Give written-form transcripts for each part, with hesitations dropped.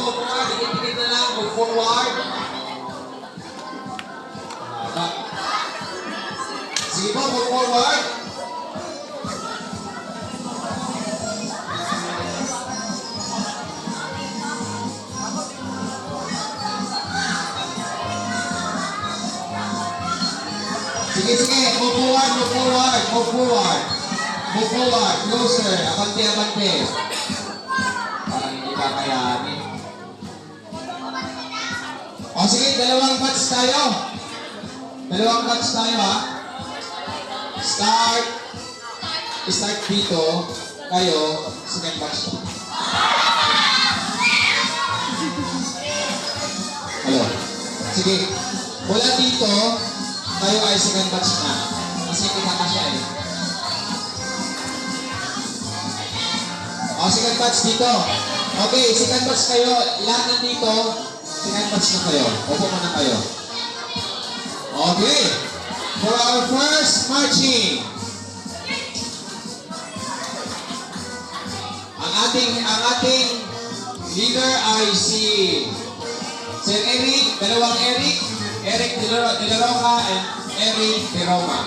move forward. Dikit-dikit na lang. Move forward. Sige po, move forward. Sige, sige. Move forward, move forward, move forward. Move forward. Closer. Abante, abante. Parang hindi kakayanin. O sige, dalawang batch tayo. Dalawang batch tayo ha. Start dito. Kayo, second batch. Hello. Sige. Mula dito, tayo ay second batch na. Kasi kita ka siya eh. O, second batch dito. Okay, second batch kayo. Lahat nandito. Second batch na kayo. Opo muna kayo. Okay. For our first marching. Ang ating leader ay si Sir Eric, dalawang Eric. Eric De La Roca and Eric De Roma.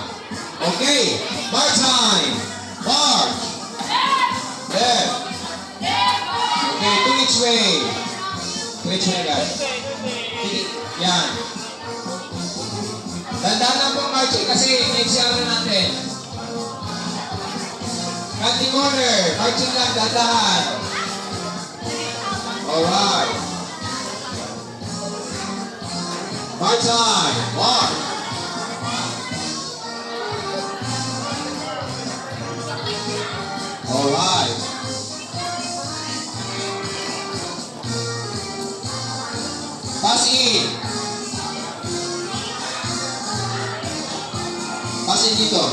Okay. March time. March. Left. Okay, to each way. To each way, guys. Yan. Tandaan lang po marching kasi i-exam natin. Cutting order. Marching lang, tandaan. Alright. March time. March. Alright. Pass in. Pass in dito.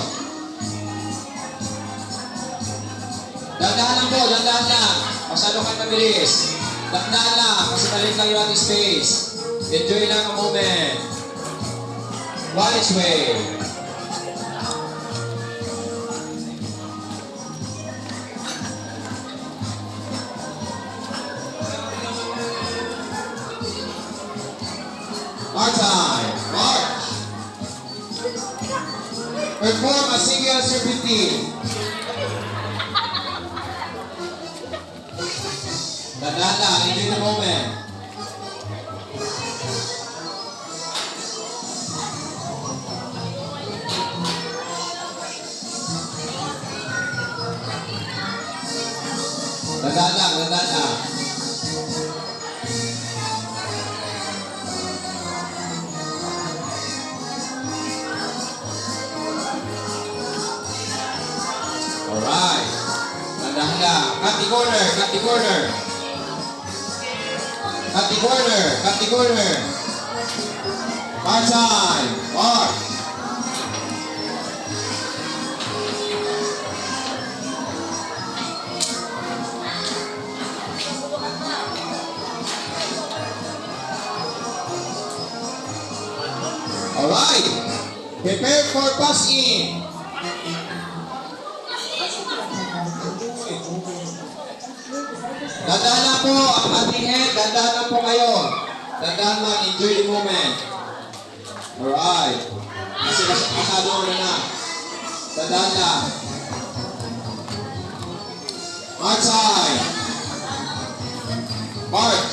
Dandahan lang po, dandahan lang. Masyado kayo mabilis. Dandahan lang, kasi maliit lang yung ating space. Enjoy lang ang moment. One each way. March time. March. Perform a single serpentine. Dandahan lang, enjoy the moment. Dandahan lang, dandahan lang. Alright. Dandahan lang. Cut the corner, cut the corner. Cut the corner, cut the corner. March time. March. Alright. Prepare for pass in. Dandahan lang po ang ating head. Dandahan lang po kayo. Dandahan lang. Enjoy the moment. Alright. Kasi masyado na. Dandahan lang. March time. March.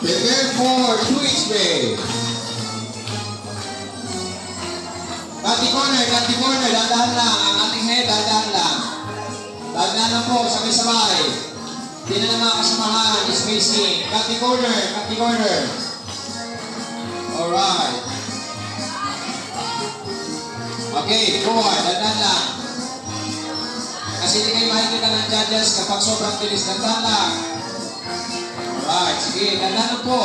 Prepare for 2 each way. Cut the corner, cut the corner. Dandahan lang. Ang ating head, dandahan lang. Dandahan lang po, sabay-sabay. Hindi na naman kasamahan, spacing. Cut the corner, cut the corner. Alright. Okay, forward, dandahan lang. Kasi hindi kayo makikita ng judges kapag sobrang bilis. Dandahan lang. Alright, sige, dandahan lang po.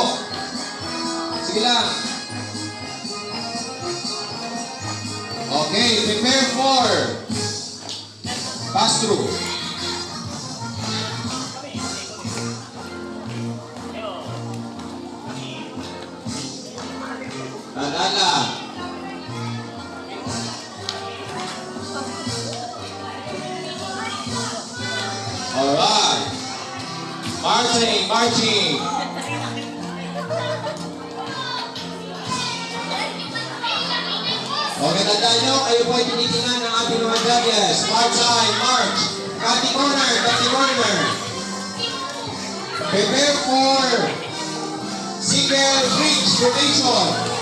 Sige lang. Okay, prepare for pass through. Tandala. Alright. March Marching. Okay, tandaan nyo, kayo po ay tinitingnan ng ating mga judges. March side, march. Cutting corner, cutting corner. Prepare for single bridge rotation.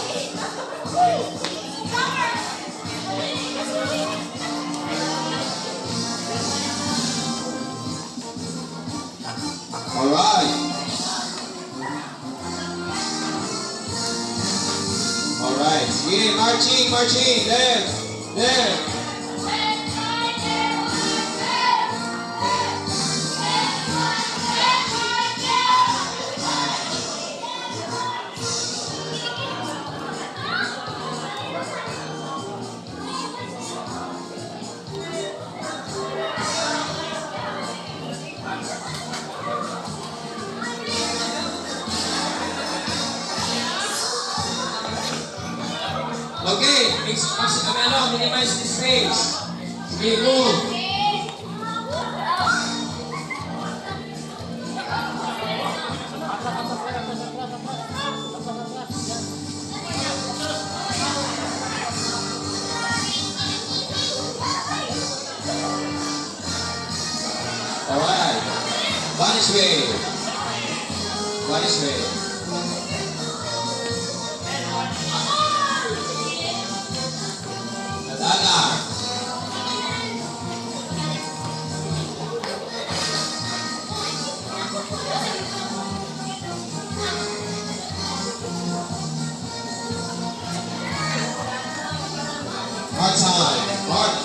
Alright. Alright. Sige, marching, marching. Left, left. Okay, minimize the space. Sige, move. Alright. Vanish way. Vanish way. Nadala. March side. March.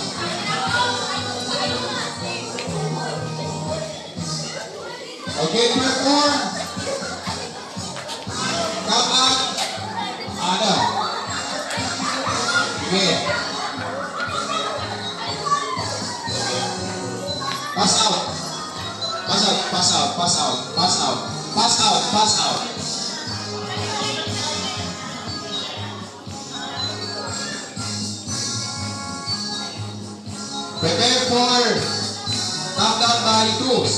Okay, perform. Come up. Ano? Okay. Pass out. Pass out, pass out, pass out, pass out, pass out, pass out. Prepare for countdown by twos.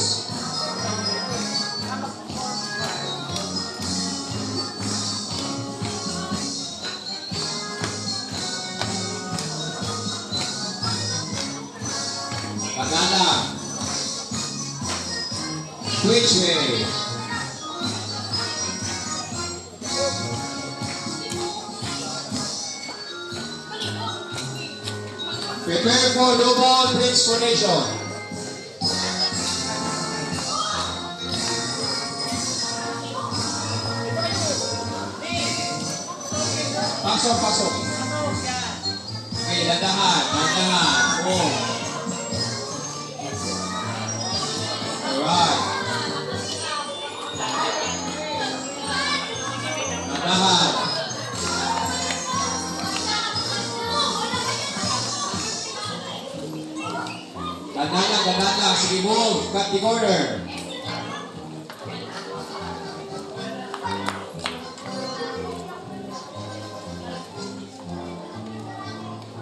Pagana. Switch way. Prepare for double bridge formation. Pasok, pasok. Okay, dandahan, dandahan. Oh. Alright. Dandahan. Dandahan, dandahan. Sige, move. Cut the corner.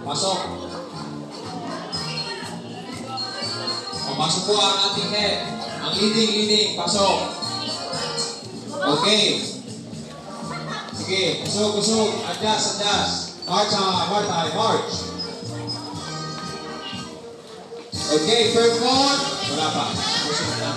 Pasok. Pasok po ang ating head. Ang leading. Pasok. Okay. Sige. Kusog. Adjust. March. Okay, perform. Wala pa. Kusog na.